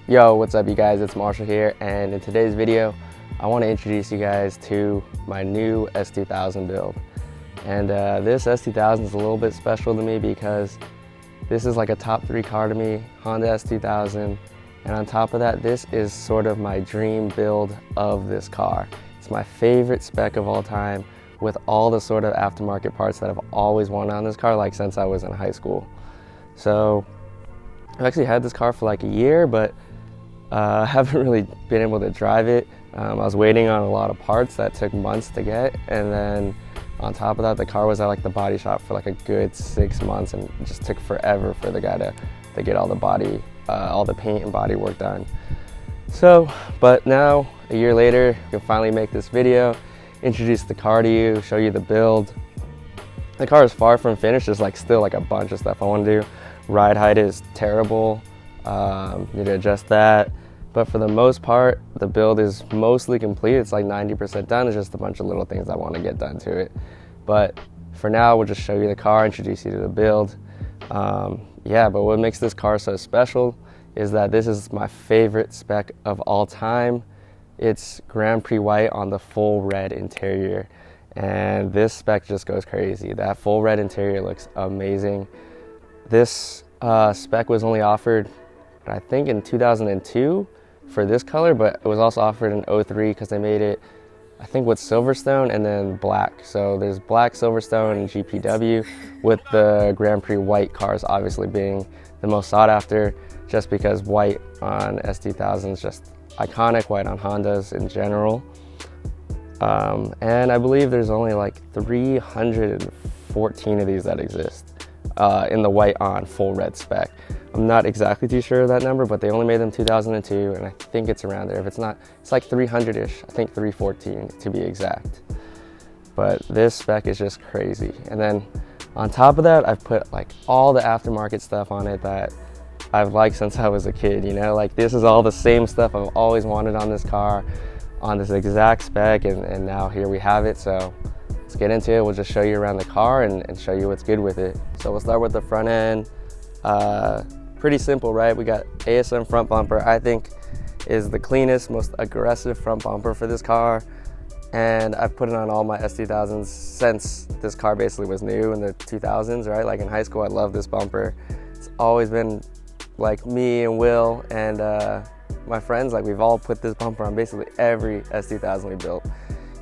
Yo, what's up you guys? It's Marshall here, and in today's video I want to introduce you guys to my new S2000 build. And this S2000 is a little bit special to me because this is like a top 3 car to me, Honda S2000, and on top of that, this is sort of my dream build of this car. It's my favorite spec of all time, with all the sort of aftermarket parts that I've always wanted on this car, like since I was in high school. So I've actually had this car for like a year, but I haven't really been able to drive it. I was waiting on a lot of parts that took months to get, and then on top of that, the car was at like the body shop for like a good 6 months, and it just took forever for the guy to get all the body, all the paint and body work done. So, but now, a year later, we can finally make this video, introduce the car to you, show you the build. The car is far from finished. There's like still like a bunch of stuff I want to do. Ride height is terrible. Need to adjust that. But for the most part, the build is mostly complete. It's like 90% done. It's just a bunch of little things I want to get done to it. But for now, we'll just show you the car, introduce you to the build. Yeah, but what makes this car so special is that this is my favorite spec of all time. It's Grand Prix white on the full red interior. And this spec just goes crazy. That full red interior looks amazing. This spec was only offered, I think, in 2002 for this color, but it was also offered in 03 because they made it, I think, with Silverstone and then black. So there's black, Silverstone, and GPW, with the Grand Prix white cars obviously being the most sought after, just because white on S2000 is just iconic, white on Hondas in general. And I believe there's only like 314 of these that exist in the white on full red spec. I'm not exactly too sure of that number, but they only made them 2002, and I think it's around there. If it's not, it's like 300-ish, I think 314 to be exact. But this spec is just crazy. And then on top of that, I've put like all the aftermarket stuff on it that I've liked since I was a kid, you know? Like this is all the same stuff I've always wanted on this car, on this exact spec, and now here we have it. So let's get into it. We'll just show you around the car and show you what's good with it. So we'll start with the front end. Pretty simple, right? We got ASM front bumper. I think is the cleanest, most aggressive front bumper for this car. And I've put it on all my S2000s since this car basically was new in the 2000s, right? Like in high school, I love this bumper. It's always been like me and Will and my friends, like we've all put this bumper on basically every S2000 we built.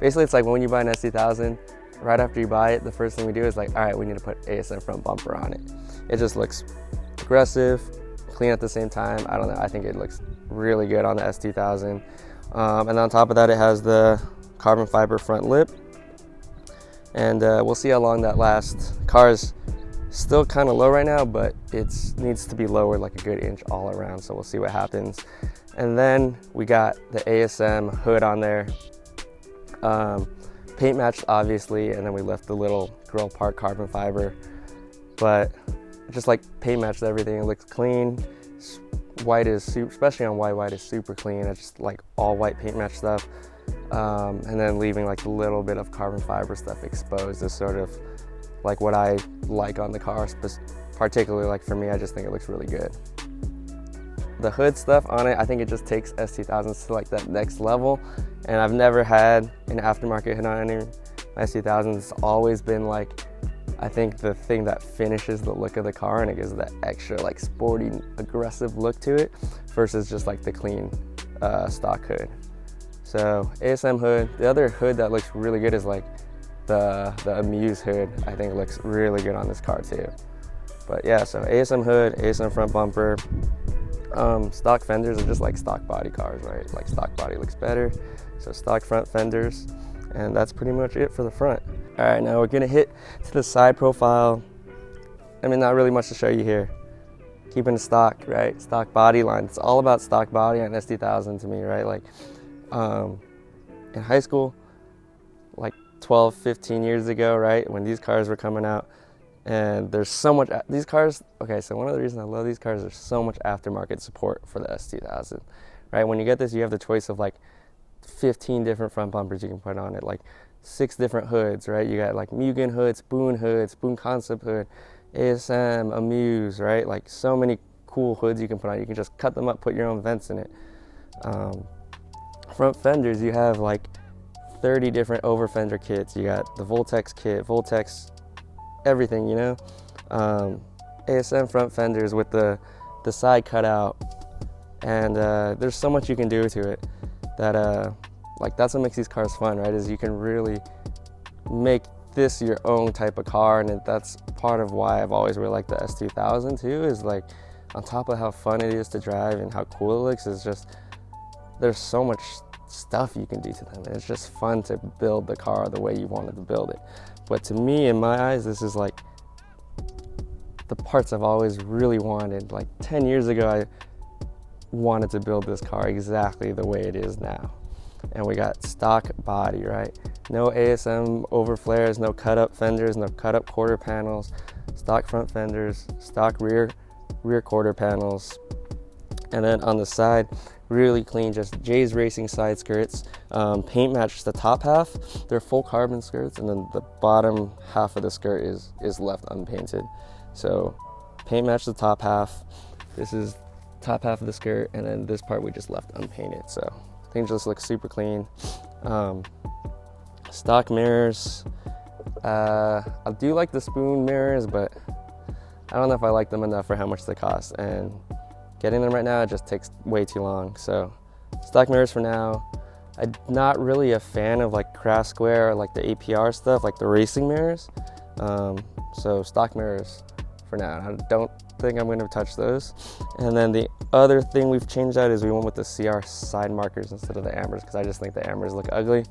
Basically, it's like when you buy an S2000, right after you buy it, the first thing we do is like, all right, we need to put ASM front bumper on it. It just looks aggressive, clean at the same time. I don't know, I think it looks really good on the S2000. And on top of that, it has the carbon fiber front lip. And we'll see how long that lasts. Car's still kind of low right now, but it needs to be lowered like a good inch all around, so we'll see what happens. And then we got the ASM hood on there. Paint matched obviously, and then we left the little grill part carbon fiber, but just like paint matched everything. It looks clean. White is super, especially on white is super clean. It's just like all white paint match stuff, and then leaving like a little bit of carbon fiber stuff exposed is sort of like what I like on the car, particularly like for me. I just think it looks really good. The hood stuff on it, I think it just takes S2000s to like that next level, and I've never had an aftermarket hood on any S2000s. It's always been like, I think the thing that finishes the look of the car, and it gives that extra like sporty, aggressive look to it versus just like the clean stock hood. So ASM hood. The other hood that looks really good is like the Amuse hood. I think looks really good on this car too. But yeah, so ASM hood, ASM front bumper. Stock fenders are just like stock body cars, right? Like stock body looks better. So stock front fenders, and that's pretty much it for the front. All right, now we're gonna hit to the side profile. I mean, not really much to show you here. Keeping it stock, right? Stock body line. It's all about stock body on S2000 to me, right? Like in high school, like 12, 15 years ago, right? When these cars were coming out, and there's so much, these cars, okay, so one of the reasons I love these cars, there's so much aftermarket support for the S2000, right? When you get this, you have the choice of like 15 different front bumpers you can put on it, like 6 different hoods, right? You got like Mugen hood, Spoon concept hood, ASM, Amuse, right? Like so many cool hoods you can put on. You can just cut them up, put your own vents in it. Front fenders, you have like 30 different over fender kits. You got the Voltex kit, Voltex everything, you know. ASM front fenders with the side cutout, and there's so much you can do to it that like that's what makes these cars fun, right? Is you can really make this your own type of car, and that's part of why I've always really liked the S2000 too, is like on top of how fun it is to drive and how cool it looks, is just there's so much stuff you can do to them, and it's just fun to build the car the way you wanted to build it. But to me, in my eyes, this is like the parts I've always really wanted. Like 10 years ago, I wanted to build this car exactly the way it is now. And we got stock body, right? No ASM over flares, no cut up fenders, no cut up quarter panels, stock front fenders, stock rear quarter panels. And then on the side, really clean, just Jay's Racing side skirts. Paint matched the top half. They're full carbon skirts, and then the bottom half of the skirt is left unpainted. So paint matched the top half. This is top half of the skirt, and then this part we just left unpainted. So things just look super clean. Stock mirrors. I do like the spoon mirrors, but I don't know if I like them enough for how much they cost, and getting them right now, it just takes way too long. So stock mirrors for now. I'm not really a fan of like craft square or like the APR stuff, like the racing mirrors. So stock mirrors for now. I don't think I'm gonna touch those. And then the other thing we've changed out is we went with the CR side markers instead of the ambers, because I just think the ambers look ugly.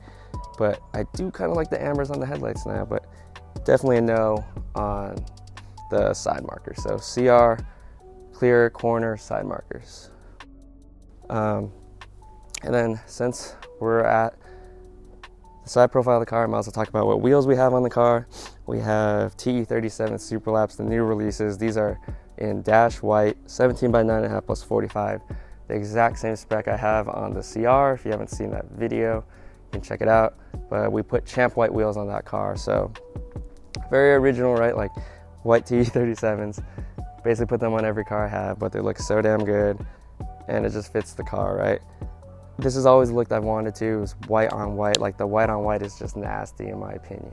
But I do kind of like the ambers on the headlights now, but definitely a no on the side markers. So CR, clear corner side markers. And then since we're at the side profile of the car, I'm also talking about what wheels we have on the car. We have TE37 Superlaps, the new releases. These are in dash white, 17 by 9.5 plus 45. The exact same spec I have on the CR. If you haven't seen that video, you can check it out. But we put champ white wheels on that car. So very original, right? Like white TE37s. Basically put them on every car I have, but they look so damn good, and it just fits the car, right? This is always the look I've wanted to, is white on white. Like the white on white is just nasty in my opinion.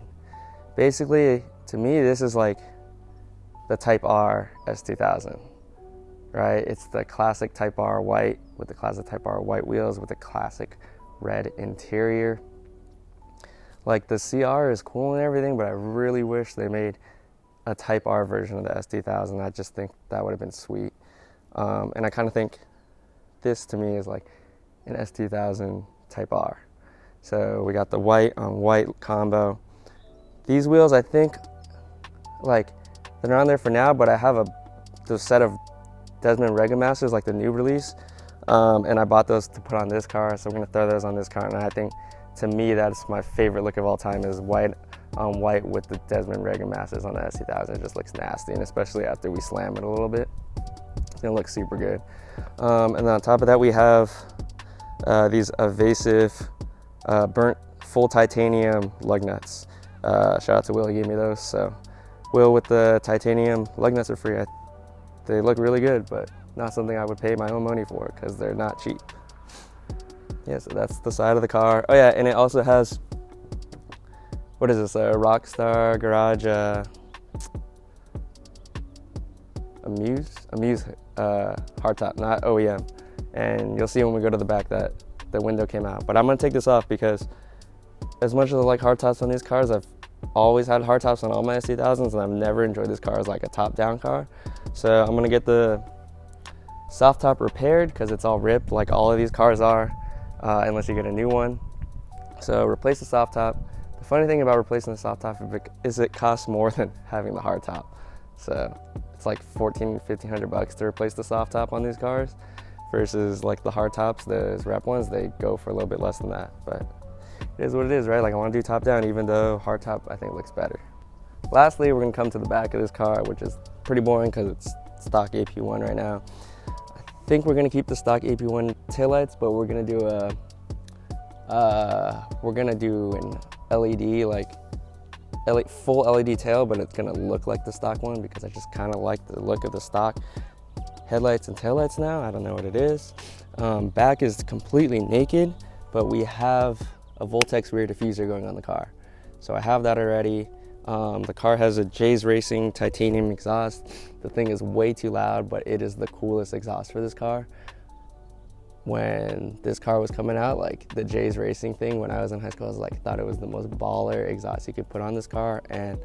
Basically, to me, this is like the Type R S2000, right? It's the classic Type R white with the classic Type R white wheels with the classic red interior. Like the CR is cool and everything, but I really wish they made a Type R version of the S2000. I just think that would have been sweet. And I kind of think this to me is like an S2000 Type R. So we got the white on white combo. These wheels, I think, like, they're on there for now, but I have the set of Desmond Rega Masters, like the new release, and I bought those to put on this car, so we're gonna throw those on this car. And I think, to me, that's my favorite look of all time, is white on white with the Desmond Rega Masters on the S2000. It just looks nasty, and especially after we slam it a little bit, it's gonna look super good. And then on top of that, we have these evasive burnt full titanium lug nuts. Shout out to Will, he gave me those. So Will, with the titanium lug nuts are free. They look really good, but not something I would pay my own money for because they're not cheap. Yeah, so that's the side of the car. Oh yeah, and it also has, what is this, a Rockstar Garage Amuse hardtop, not OEM. And you'll see when we go to the back that the window came out. But I'm gonna take this off because as much as I like hardtops on these cars, I've always had hardtops on all my S2000s, and I've never enjoyed this car as like a top-down car. So I'm gonna get the soft top repaired because it's all ripped, like all of these cars are, unless you get a new one. So replace the soft top. The funny thing about replacing the soft top is it costs more than having the hard top. So it's like $1,500 to replace the soft top on these cars, versus like the hard tops, those rep ones, they go for a little bit less than that. But it is what it is, right? Like I want to do top down, even though hard top I think looks better. Lastly, we're gonna come to the back of this car, which is pretty boring because it's stock AP1 right now. I think we're gonna keep the stock AP1 taillights, but we're gonna do an LED, like full LED tail, but it's gonna look like the stock one because I just kind of like the look of the stock. headlights and taillights now. I don't know what it is. Back is completely naked, but we have a Voltex rear diffuser going on the car. So I have that already. The car has a J's Racing titanium exhaust. The thing is way too loud, but it is the coolest exhaust for this car. When this car was coming out, like the J's Racing thing, when I was in high school, I was like, thought it was the most baller exhaust you could put on this car, and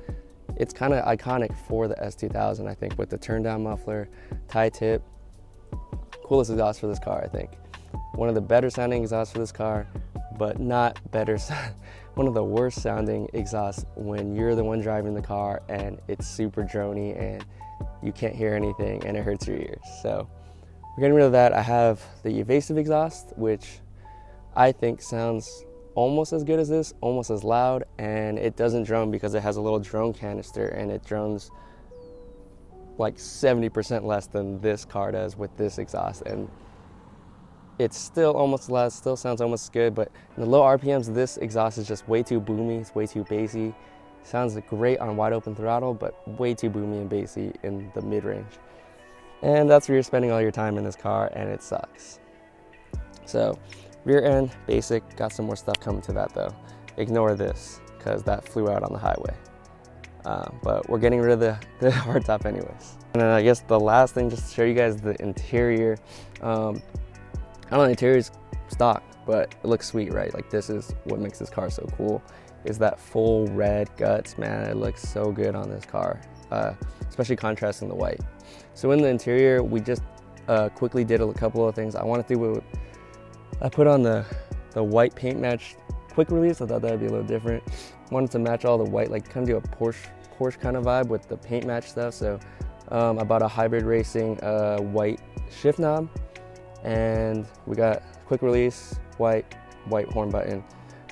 it's kind of iconic for the S2000, I think, with the turn down muffler, tie tip. Coolest exhaust for this car, I think. One of the better sounding exhausts for this car, but not better, one of the worst sounding exhausts when you're the one driving the car and it's super droney and you can't hear anything and it hurts your ears. So we're getting rid of that. I have the evasive exhaust, which I think sounds almost as good as this, almost as loud, and it doesn't drone because it has a little drone canister and it drones like 70% less than this car does with this exhaust. And it's still almost loud, still sounds almost good, but in the low RPMs, this exhaust is just way too boomy, it's way too bassy. Sounds great on wide open throttle, but way too boomy and bassy in the mid-range. And that's where you're spending all your time in this car, and it sucks. So, rear end, basic, got some more stuff coming to that though. Ignore this, because that flew out on the highway. But we're getting rid of the hardtop anyways. And then I guess the last thing, just to show you guys the interior. I don't know, the interior's stock, but it looks sweet, right? Like, this is what makes this car so cool, is that full red guts, man. It looks so good on this car, especially contrasting the white. So in the interior, we just quickly did a couple of things. I wanted to I put on the white paint match quick release. I thought that'd be a little different. Wanted to match all the white, like kind of do a Porsche kind of vibe with the paint match stuff. So I bought a Hybrid Racing white shift knob, and we got quick release, white horn button.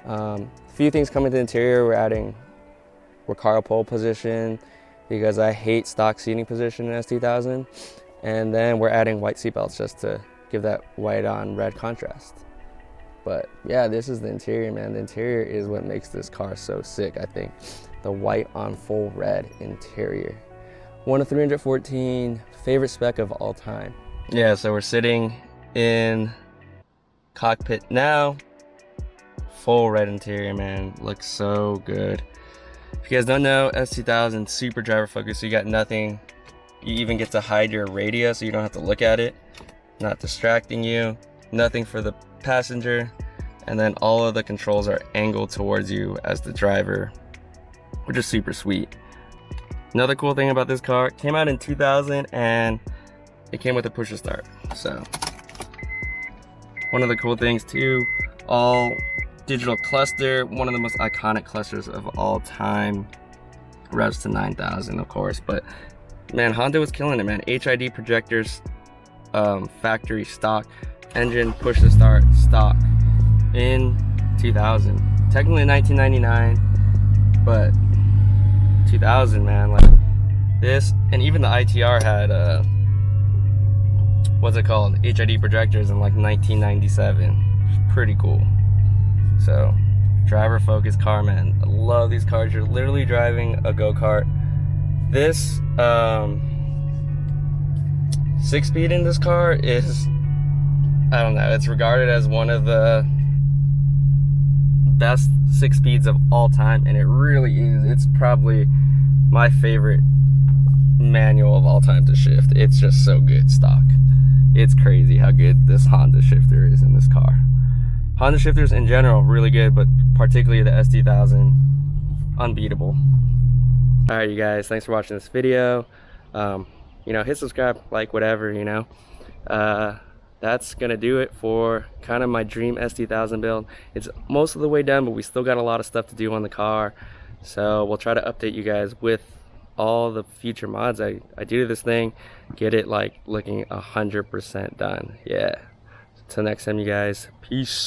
A few things coming to the interior. We're adding Recaro pole position because I hate stock seating position in S2000. And then we're adding white seatbelts just to give that white on red contrast. But yeah, this is the interior, man. The interior is what makes this car so sick, I think. The white on full red interior. 1 of 314, favorite spec of all time. Yeah, so we're sitting in cockpit now. Full red interior, man. Looks so good. If you guys don't know, S2000 super driver focused, so you got nothing. You even get to hide your radio so you don't have to look at it. Not distracting you. Nothing for the passenger. And then all of the controls are angled towards you as the driver, which is super sweet. Another cool thing about this car, it came out in 2000 and it came with a push to start. So one of the cool things too, all digital cluster, one of the most iconic clusters of all time. Revs to 9,000, of course, but man, Honda was killing it, man. HID projectors, factory stock, engine push to start stock in 2000. Technically 1999, but 2000, man. Like this, and even the ITR had what's it called, HID projectors in like 1997. Pretty cool. So driver focused car, man. I love these cars. You're literally driving a go-kart. This 6-speed in this car is, I don't know, it's regarded as one of the best 6 speeds of all time, and it really is. It's probably my favorite manual of all time to shift. It's just so good stock. It's crazy how good this Honda shifter is in this car. Honda shifters in general really good, but particularly the S2000, unbeatable. All right, you guys, thanks for watching this video. You know, hit subscribe, like, whatever, you know. That's gonna do it for kind of my dream S2000 build. It's most of the way done, but we still got a lot of stuff to do on the car. So we'll try to update you guys with all the future mods I do to this thing, get it like looking 100% done. Yeah. Until next time, you guys, peace.